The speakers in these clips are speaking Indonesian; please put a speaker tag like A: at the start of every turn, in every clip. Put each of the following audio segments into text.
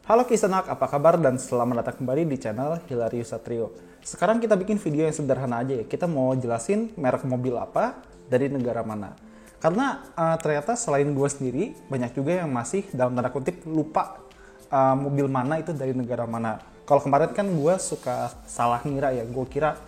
A: Halo Kisanak, apa kabar dan selamat datang kembali di channel Hilarius Satrio. Sekarang kita bikin video yang sederhana aja ya. Kita mau jelasin merek mobil apa dari negara mana. Karena ternyata selain gue sendiri, banyak juga yang masih dalam tanda kutip lupa mobil mana itu dari negara mana. Kalau kemarin kan gue suka salah ngira ya, gue kira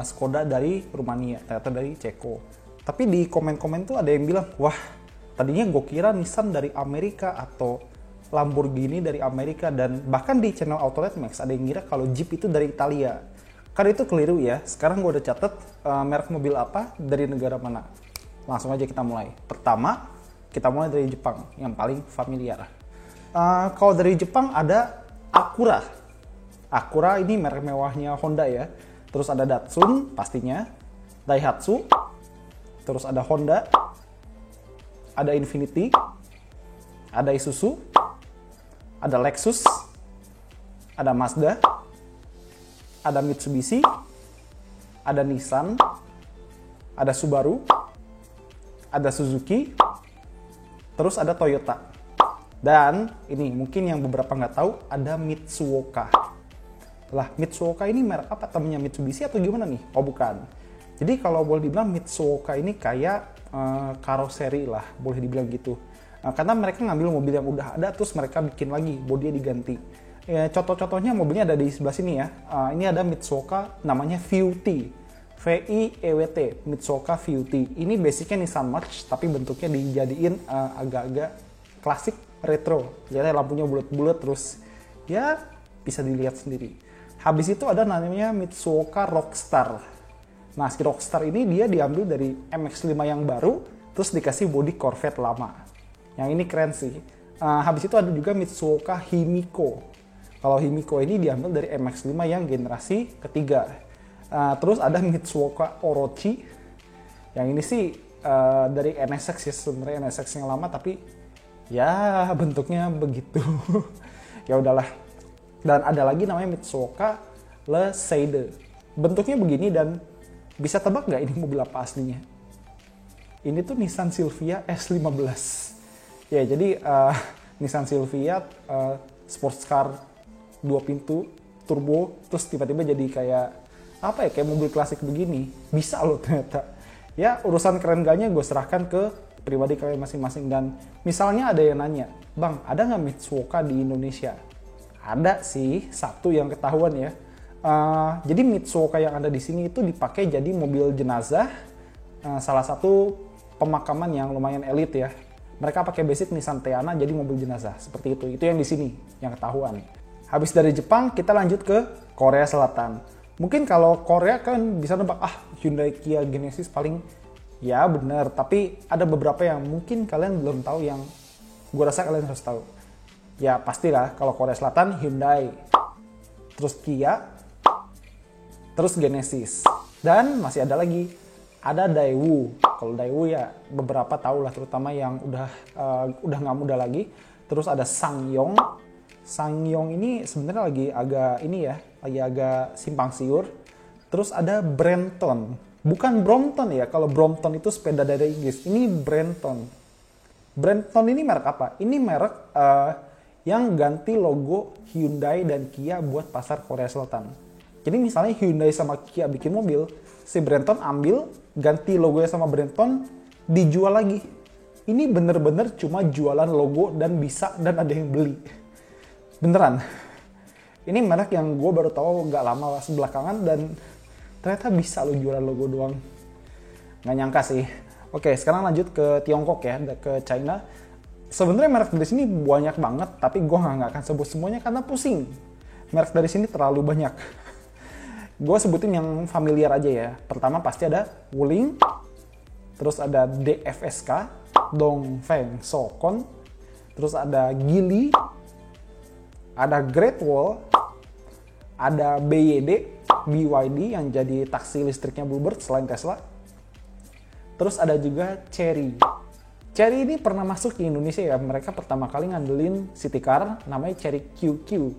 A: Skoda dari Rumania, ternyata dari Ceko. Tapi di komen-komen tuh ada yang bilang, wah tadinya gue kira Nissan dari Amerika atau Lamborghini dari Amerika, dan bahkan di channel Autolet Max ada yang ngira kalau Jeep itu dari Italia. Karena itu keliru ya. Sekarang gue udah catet merek mobil apa dari negara mana. Langsung aja kita mulai. Pertama, kita mulai dari Jepang yang paling familiar. Kalau dari Jepang ada Acura. Acura ini merek mewahnya Honda ya. Terus ada Datsun pastinya, Daihatsu, terus ada Honda, ada Infiniti, ada Isuzu, ada Lexus, ada Mazda, ada Mitsubishi, ada Nissan, ada Subaru, ada Suzuki, terus ada Toyota. Dan ini mungkin yang beberapa nggak tahu, ada Mitsuoka. Lah, Mitsuoka ini merek apa? Temennya Mitsubishi atau gimana nih? Oh bukan. Jadi kalau boleh dibilang Mitsuoka ini kayak karoseri lah, boleh dibilang gitu. Karena mereka ngambil mobil yang udah ada, terus mereka bikin lagi, bodinya diganti. Ya, contoh-contohnya mobilnya ada di sebelah sini ya. Ini ada Mitsuoka namanya VT, VIEWT, Mitsuoka VT. Ini basicnya Nissan March, tapi bentuknya dijadiin agak-agak klasik retro. Jadi lampunya bulat-bulat, terus ya bisa dilihat sendiri. Habis itu ada namanya Mitsuoka Rockstar. Nah, si Rockstar ini dia diambil dari MX-5 yang baru, terus dikasih bodi Corvette lama. Yang ini keren sih. Habis itu ada juga Mitsuoka Himiko. Kalau Himiko ini diambil dari MX-5 yang generasi ketiga. Terus ada Mitsuoka Orochi. Yang ini sih dari NSX ya, sebenarnya NSX yang lama, tapi ya bentuknya begitu. Ya udahlah. Dan ada lagi namanya Mitsuoka Leseide. Bentuknya begini, dan bisa tebak nggak ini mobil apa aslinya? Ini tuh Nissan Silvia S15. Ya, jadi Nissan Silvia sports car 2 pintu turbo, terus tiba-tiba jadi kayak apa ya, kayak mobil klasik begini. Bisa loh ternyata. Ya, urusan keren gaknya gue serahkan ke pribadi kalian masing-masing. Dan misalnya ada yang nanya, "Bang, ada nggak Mitsuoka di Indonesia?" Ada sih, satu yang ketahuan ya. Jadi Mitsuoka yang ada di sini itu dipakai jadi mobil jenazah, salah satu pemakaman yang lumayan elit ya. Mereka pakai basic Nissan Teana jadi mobil jenazah, seperti itu. Itu yang di sini, yang ketahuan. Habis dari Jepang, kita lanjut ke Korea Selatan. Mungkin kalau Korea kan bisa nebak, Hyundai Kia Genesis paling, ya bener. Tapi ada beberapa yang mungkin kalian belum tahu, yang gue rasa kalian harus tahu. Ya pastilah, kalau Korea Selatan Hyundai, terus Kia, terus Genesis. Dan masih ada lagi, ada Daewoo. Kalau Daewoo ya beberapa tahu lah, terutama yang udah nggak muda lagi. Terus ada SsangYong. SsangYong ini sebenarnya lagi agak simpang siur. Terus ada Brampton. Bukan Brompton ya, kalau Brompton itu sepeda dari Inggris. Ini Brampton. Brampton ini merek apa? Ini merek yang ganti logo Hyundai dan Kia buat pasar Korea Selatan. Jadi misalnya Hyundai sama Kia bikin mobil, si Brampton ambil, ganti logonya sama Brampton, dijual lagi. Ini bener-bener cuma jualan logo dan ada yang beli. Beneran. Ini merek yang gue baru tahu nggak lama sebelakangan, dan ternyata bisa lo jualan logo doang. Nggak nyangka sih. Oke, sekarang lanjut ke Tiongkok ya, ke China. Sebenarnya merek dari sini banyak banget, tapi gue nggak akan sebut semuanya karena pusing. Merek dari sini terlalu banyak. Gue sebutin yang familiar aja ya. Pertama pasti ada Wuling, terus ada DFSK, Dongfeng Sokon, terus ada Geely, ada Great Wall, ada BYD yang jadi taksi listriknya Bluebird selain Tesla. Terus ada juga Chery. Chery ini pernah masuk di Indonesia ya. Mereka pertama kali ngandelin city car namanya Chery QQ.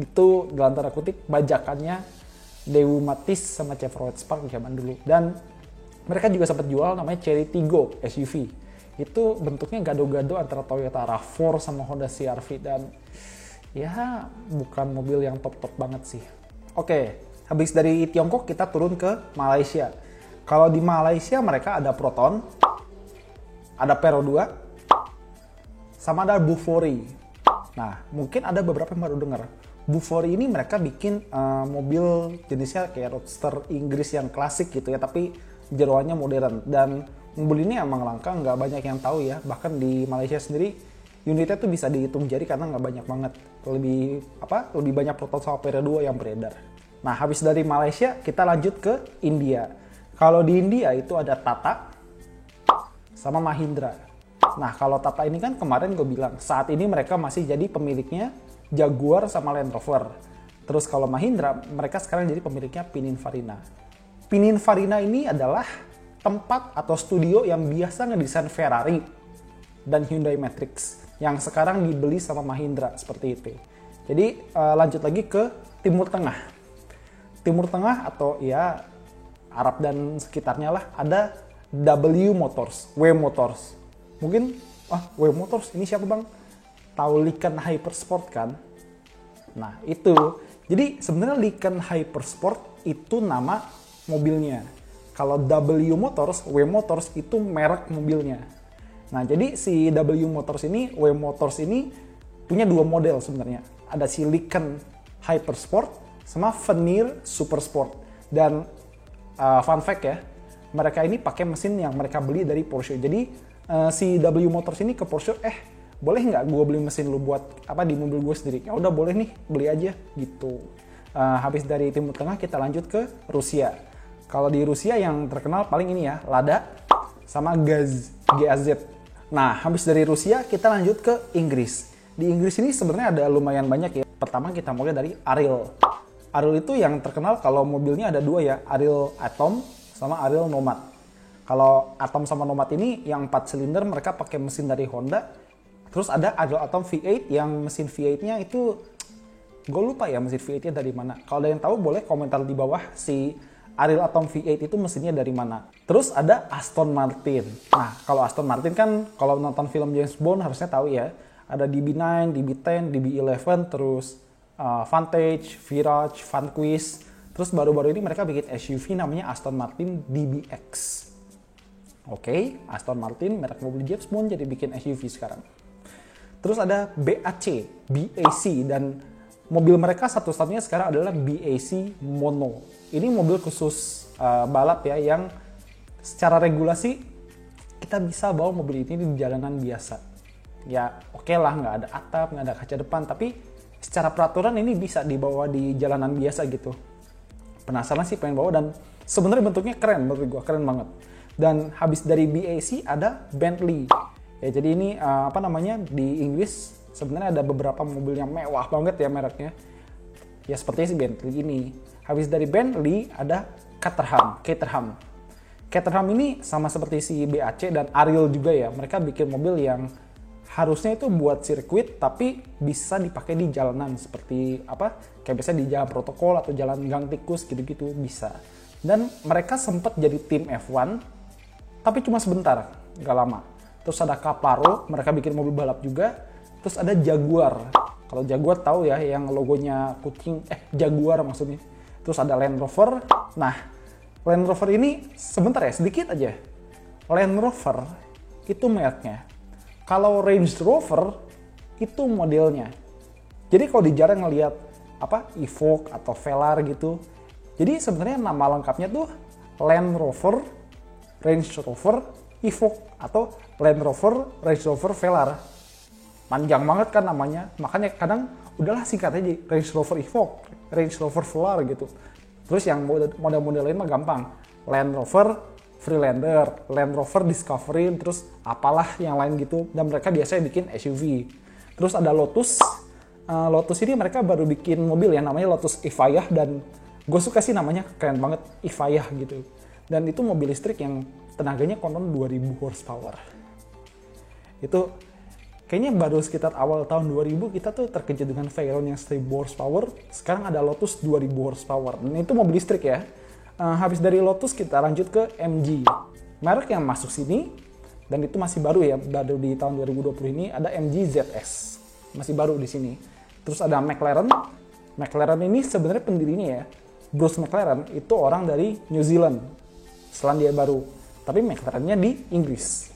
A: Itu dalam tanda kutip bajakannya Daewoo Matiz sama Chevrolet Spark zaman dulu. Dan mereka juga sempat jual namanya Chery Tiggo SUV. itu bentuknya gado-gado antara Toyota RAV4 sama Honda CR-V, dan ya bukan mobil yang top-top banget sih. Oke, habis dari Tiongkok kita turun ke Malaysia. Kalau di Malaysia mereka ada Proton, ada Peero 2, sama ada Bufori. Nah, mungkin ada beberapa yang baru dengar. Bufori ini mereka bikin mobil jenisnya kayak roadster Inggris yang klasik gitu ya, tapi jeroannya modern. Dan mobil ini emang langka, nggak banyak yang tahu ya. Bahkan di Malaysia sendiri unitnya tuh bisa dihitung jari karena nggak banyak banget. Lebih banyak Proton sama Peero 2 yang beredar. Nah, habis dari Malaysia kita lanjut ke India. Kalau di India itu ada Tata sama Mahindra. Nah, kalau Tata ini kan kemarin gue bilang saat ini mereka masih jadi pemiliknya Jaguar sama Land Rover. Terus kalau Mahindra, mereka sekarang jadi pemiliknya Pininfarina. Pininfarina ini adalah tempat atau studio yang biasa ngedesain Ferrari dan Hyundai Matrix yang sekarang dibeli sama Mahindra seperti itu. Jadi lanjut lagi ke Timur Tengah. Timur Tengah atau ya Arab dan sekitarnya lah, ada W Motors, W Motors. Mungkin, W Motors ini siapa bang? Tahu Lykan Hypersport kan? Nah itu, jadi sebenarnya Lykan Hypersport itu nama mobilnya. Kalau W Motors, W Motors itu merek mobilnya. Nah jadi si W Motors ini, W Motors ini punya dua model sebenarnya. Ada si Lykan Hypersport sama Veneer Supersport. Dan fun fact ya, mereka ini pakai mesin yang mereka beli dari Porsche. Jadi si W Motors ini ke Porsche, boleh nggak gue beli mesin lu buat di mobil gue sendiri? Ya udah boleh nih, beli aja gitu. Habis dari Timur Tengah kita lanjut ke Rusia. Kalau di Rusia yang terkenal paling ini ya, Lada sama GAZ. Nah, habis dari Rusia kita lanjut ke Inggris. Di Inggris ini sebenarnya ada lumayan banyak ya. Pertama kita mulai dari Ariel. Ariel itu yang terkenal kalau mobilnya ada dua ya, Ariel Atom sama Ariel Nomad. Kalau Atom sama Nomad ini yang 4 silinder mereka pakai mesin dari Honda. Terus ada Ariel Atom V8 yang mesin V8-nya itu gue lupa ya mesin V8-nya dari mana. Kalau ada yang tahu boleh komentar di bawah si Ariel Atom V8 itu mesinnya dari mana. Terus ada Aston Martin. Nah, kalau Aston Martin kan kalau nonton film James Bond harusnya tahu ya. Ada DB9, DB10, DB11, terus Vantage, Virage, Vanquish. Terus baru-baru ini mereka bikin SUV namanya Aston Martin DBX. Oke, Aston Martin merek mobil James Bond jadi bikin SUV sekarang. Terus ada BAC, dan mobil mereka satu-satunya sekarang adalah BAC Mono. Ini mobil khusus balap ya, yang secara regulasi kita bisa bawa mobil ini di jalanan biasa. Ya oke lah, nggak ada atap, nggak ada kaca depan, tapi secara peraturan ini bisa dibawa di jalanan biasa gitu. Penasaran sih pengen bawa, dan sebenarnya bentuknya keren, menurut gue keren banget. Dan habis dari BAC ada Bentley. Ya jadi ini di Inggris sebenarnya ada beberapa mobil yang mewah banget ya mereknya. Ya seperti si Bentley ini. Habis dari Bentley ada Caterham. Caterham ini sama seperti si BAC dan Ariel juga ya. Mereka bikin mobil yang harusnya itu buat sirkuit tapi bisa dipakai di jalanan seperti kayak biasa di jalan protokol atau jalan gang tikus gitu-gitu bisa. Dan mereka sempat jadi tim F1 tapi cuma sebentar, nggak lama. Terus ada Caparo, mereka bikin mobil balap juga. Terus ada Jaguar. Kalau Jaguar tahu ya, yang logonya kucing, Jaguar maksudnya. Terus ada Land Rover. Nah, Land Rover ini sebentar ya, sedikit aja. Land Rover itu mereknya. Kalau Range Rover itu modelnya. Jadi kalau di jalan ngelihat Evoque atau Velar gitu. Jadi sebenarnya nama lengkapnya tuh Land Rover, Range Rover, Evoque atau Land Rover, Range Rover, Velar. Panjang banget kan namanya, makanya kadang udahlah singkat aja Range Rover Evoque, Range Rover Velar gitu. Terus yang model-model lain mah gampang, Land Rover Freelander, Land Rover Discovery, terus apalah yang lain gitu. Dan mereka biasanya bikin SUV. Terus ada Lotus. Lotus ini mereka baru bikin mobil ya, namanya Lotus Evija, dan gue suka sih namanya, keren banget, Evija gitu. Dan itu mobil listrik yang tenaganya konon 2000 horsepower. Itu kayaknya baru sekitar awal tahun 2000 kita tuh terkejut dengan Veyron yang 1000 horsepower. Sekarang ada Lotus 2000 horsepower. Dan itu mobil listrik ya. Habis dari Lotus kita lanjut ke MG. Merek yang masuk sini Dan itu masih baru ya, baru di tahun 2020 ini ada MG ZS. Masih baru di sini. Terus ada McLaren. McLaren ini sebenarnya pendirinya ya, Bruce McLaren itu orang dari New Zealand. Selandia Baru. Tapi McLarennya di Inggris.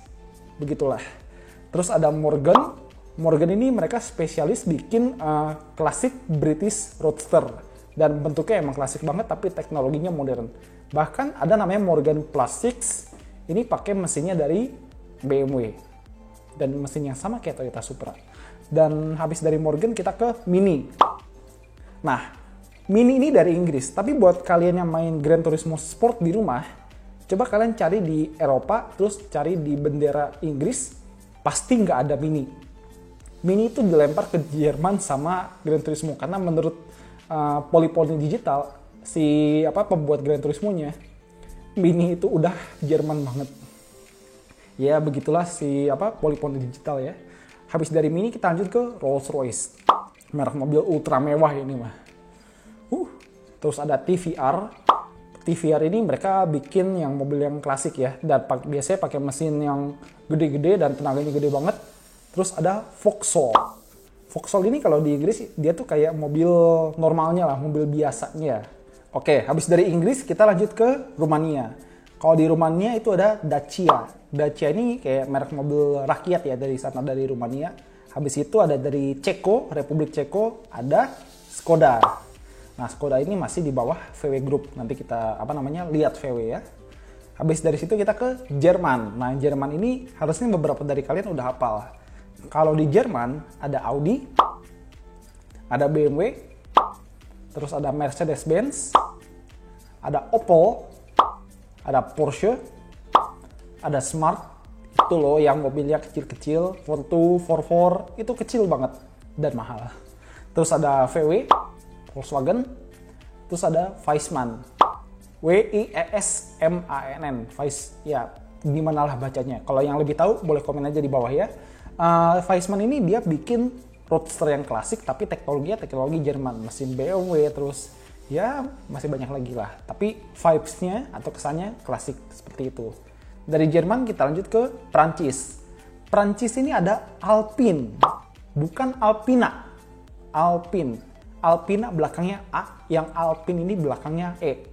A: Begitulah. Terus ada Morgan. Morgan ini mereka spesialis bikin klasik British Roadster. Dan bentuknya emang klasik banget tapi teknologinya modern. Bahkan ada namanya Morgan Plus 6. Ini pakai mesinnya dari BMW. Dan mesin yang sama kayak Toyota Supra. Dan habis dari Morgan kita ke Mini. Nah, Mini ini dari Inggris. Tapi buat kalian yang main Gran Turismo Sport di rumah, coba kalian cari di Eropa, terus cari di bendera Inggris, pasti nggak ada Mini. Mini itu dilempar ke Jerman sama Gran Turismo. Karena menurut Polyphony Digital, pembuat Gran Turismo-nya, Mini itu udah Jerman banget. Ya begitulah Polyphony Digital ya. Habis dari Mini kita lanjut ke Rolls Royce. Merek mobil ultra mewah ini mah. Terus ada TVR. TVR ini mereka bikin yang mobil yang klasik ya. Dan biasanya pakai mesin yang gede-gede dan tenaganya gede banget. Terus ada Vauxhall. Vauxhall ini kalau di Inggris dia tuh kayak mobil normalnya lah, mobil biasanya. Oke, habis dari Inggris kita lanjut ke Rumania. Kalau di Rumania itu ada Dacia. Dacia ini kayak merek mobil rakyat ya dari sana, dari Rumania. Habis itu ada dari Ceko, Republik Ceko, ada Skoda. Nah, Skoda ini masih di bawah VW Group. Nanti kita lihat VW ya. Habis dari situ kita ke Jerman. Nah, Jerman ini harusnya beberapa dari kalian udah hafal. Kalau di Jerman ada Audi, ada BMW, terus ada Mercedes-Benz, ada Opel, ada Porsche, ada Smart, itu loh yang mobilnya kecil-kecil, 42, 44, itu kecil banget dan mahal. Terus ada VW, Volkswagen, terus ada Weissmann, Weissmann, Weiss, ya gimana lah bacanya. Kalau yang lebih tahu boleh komen aja di bawah ya. Weissmann ini dia bikin roadster yang klasik tapi teknologinya teknologi Jerman, mesin BMW, terus ya masih banyak lagi lah. Tapi vibes-nya atau kesannya klasik seperti itu. Dari Jerman kita lanjut ke Prancis. Prancis ini ada Alpine, bukan Alpina. Alpine. Alpina belakangnya A, yang Alpine ini belakangnya E.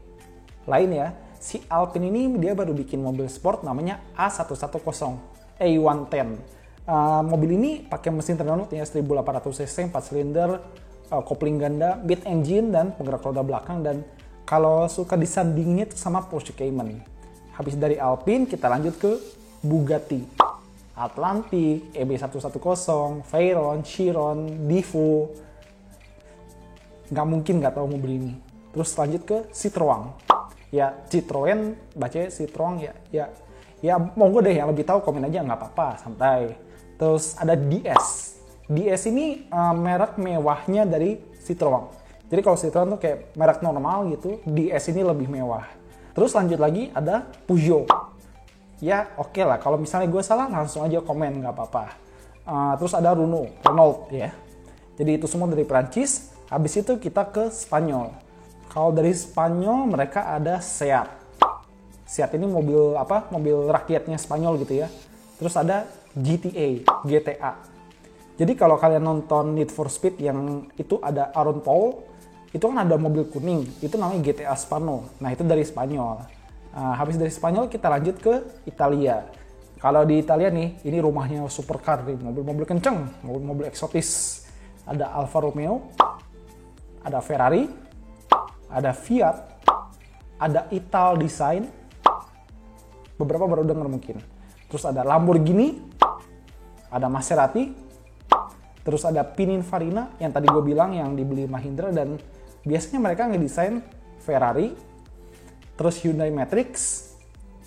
A: Lain ya, si Alpine ini dia baru bikin mobil sport namanya A110, A110. Mobil ini pakai mesin Renault ya 1800 cc, 4 silinder, kopling ganda, mid engine dan penggerak roda belakang, dan kalau suka disandingnya itu sama Porsche Cayman. Habis dari Alpine kita lanjut ke Bugatti. Atlantic, EB110, Veyron, Chiron, Divo. Nggak mungkin nggak tahu mobil ini. Terus lanjut ke Citroën. Ya Citroën bacanya Citroën ya monggo deh yang lebih tahu komen aja, nggak apa-apa, santai. Terus ada DS. DS ini merek mewahnya dari Citroën. Jadi kalau Citroën tuh kayak merek normal gitu, DS ini lebih mewah. Terus lanjut lagi ada Peugeot. Ya oke lah, kalau misalnya gue salah langsung aja komen, nggak apa-apa. Terus ada Renault ya. Jadi itu semua dari Prancis. Habis itu kita ke Spanyol. Kalau dari Spanyol mereka ada Seat. Seat ini mobil rakyatnya Spanyol gitu ya. Terus ada GTA. Jadi kalau kalian nonton Need for Speed yang itu ada Aaron Paul, itu kan ada mobil kuning, itu namanya GTA Spano. Nah itu dari Spanyol. Habis dari Spanyol kita lanjut ke Italia. Kalau di Italia nih, ini rumahnya supercar nih, mobil-mobil kenceng, mobil-mobil eksotis. Ada Alfa Romeo, ada Ferrari, ada Fiat, ada Ital Design, beberapa baru dengar mungkin. Terus ada Lamborghini, ada Maserati, terus ada Pininfarina yang tadi gue bilang yang dibeli Mahindra, dan biasanya mereka ngedesain Ferrari, terus Hyundai Matrix,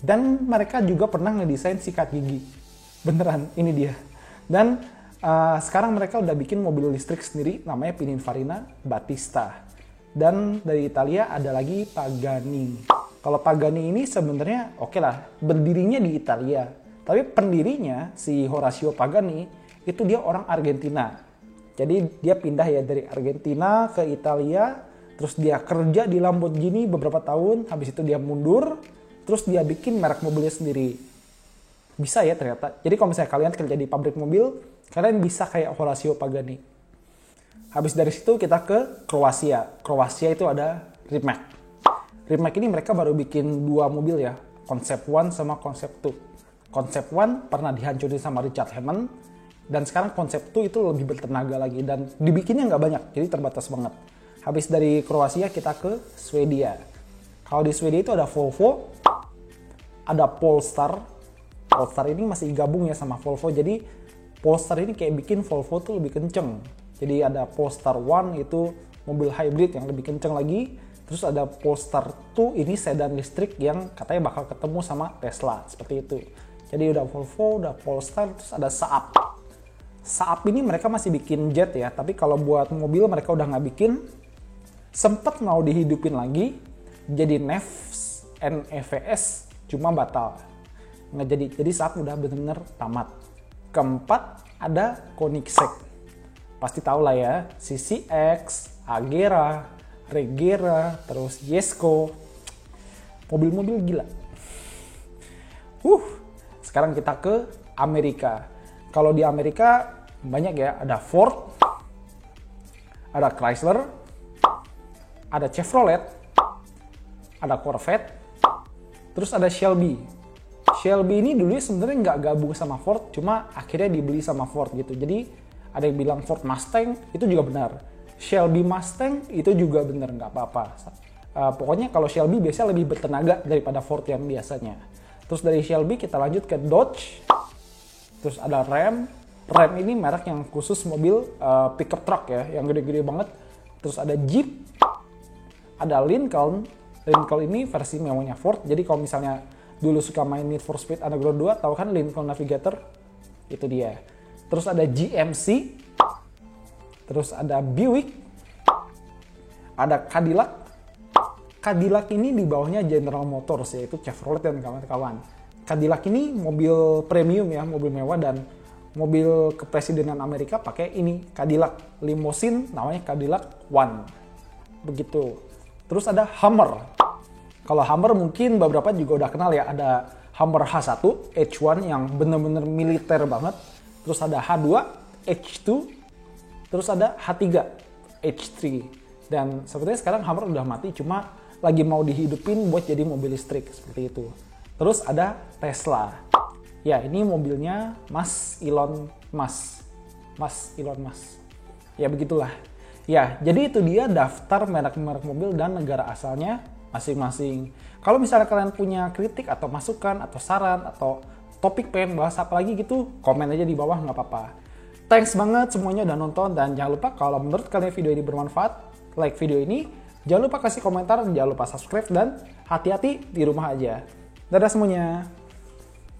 A: dan mereka juga pernah ngedesain sikat gigi. Beneran, ini dia. Dan sekarang mereka udah bikin mobil listrik sendiri namanya Pininfarina Battista. Dan dari Italia ada lagi Pagani. Kalau Pagani ini sebenarnya oke lah, berdirinya di Italia. Tapi pendirinya si Horacio Pagani itu dia orang Argentina. Jadi dia pindah ya dari Argentina ke Italia, terus dia kerja di Lamborghini beberapa tahun, habis itu dia mundur, terus dia bikin merek mobilnya sendiri. Bisa ya ternyata. Jadi kalau misalnya kalian kerja di pabrik mobil, kalian bisa kayak Horacio Pagani. Habis dari situ kita ke Kroasia. Kroasia itu ada Rimac. Rimac ini mereka baru bikin 2 mobil ya, Concept 1 sama Concept 2. Concept 1 pernah dihancurin sama Richard Hammond, dan sekarang Concept 2 itu lebih bertenaga lagi, dan dibikinnya nggak banyak, jadi terbatas banget. Habis dari Kroasia kita ke Swedia. Kalau di Swedia itu ada Volvo, ada Polestar. Polestar ini masih gabung ya sama Volvo, jadi Polestar ini kayak bikin Volvo tuh lebih kenceng. Jadi ada Polestar 1 itu mobil hybrid yang lebih kenceng lagi. Terus ada Polestar 2 ini sedan listrik yang katanya bakal ketemu sama Tesla, seperti itu. Jadi udah Volvo, udah Polestar, terus ada Saab. Saab ini mereka masih bikin jet ya, tapi kalau buat mobil mereka udah nggak bikin. Sempet mau dihidupin lagi, jadi NEVS cuma batal. Nggak jadi. Jadi Saab udah bener-bener tamat. Keempat ada Koenigsegg. Pasti tahu lah ya, CCX, Agera, Regera, terus Jesko. Mobil-mobil gila. Sekarang kita ke Amerika. Kalau di Amerika banyak ya, ada Ford, ada Chrysler, ada Chevrolet, ada Corvette, terus ada Shelby. Shelby ini dulunya sebenarnya nggak gabung sama Ford, cuma akhirnya dibeli sama Ford gitu. Jadi ada yang bilang Ford Mustang, itu juga benar. Shelby Mustang itu juga benar, nggak apa-apa. Pokoknya kalau Shelby biasanya lebih bertenaga daripada Ford yang biasanya. Terus dari Shelby kita lanjut ke Dodge. Terus ada Ram. Ram ini merek yang khusus mobil pickup truck ya, yang gede-gede banget. Terus ada Jeep. Ada Lincoln. Lincoln ini versi mewahnya Ford. Jadi kalau misalnya dulu suka main Need for Speed Underground 2, tahu kan Lincoln Navigator? Itu dia. Terus ada GMC. Terus ada Buick. Ada Cadillac. Cadillac ini di bawahnya General Motors, yaitu Chevrolet dan kawan-kawan. Cadillac ini mobil premium ya, mobil mewah, dan mobil kepresidenan Amerika pakai ini, Cadillac limousine, namanya Cadillac One. Begitu. Terus ada Hummer. Kalau Hummer mungkin beberapa juga udah kenal ya, ada Hummer H1, H1 yang bener-bener militer banget. Terus ada H2, H2, terus ada H3, H3. Dan sepertinya sekarang Hummer udah mati, cuma lagi mau dihidupin buat jadi mobil listrik, seperti itu. Terus ada Tesla. Ya, ini mobilnya Mas Elon Musk. Ya, begitulah. Ya, jadi itu dia daftar merek-merek mobil dan negara asalnya masing-masing. Kalau misalnya kalian punya kritik atau masukan atau saran atau topik pengen bahas apa lagi gitu, komen aja di bawah, nggak apa-apa. Thanks banget semuanya udah nonton, dan jangan lupa kalau menurut kalian video ini bermanfaat, like video ini, jangan lupa kasih komentar, jangan lupa subscribe, dan hati-hati di rumah aja. Dadah semuanya.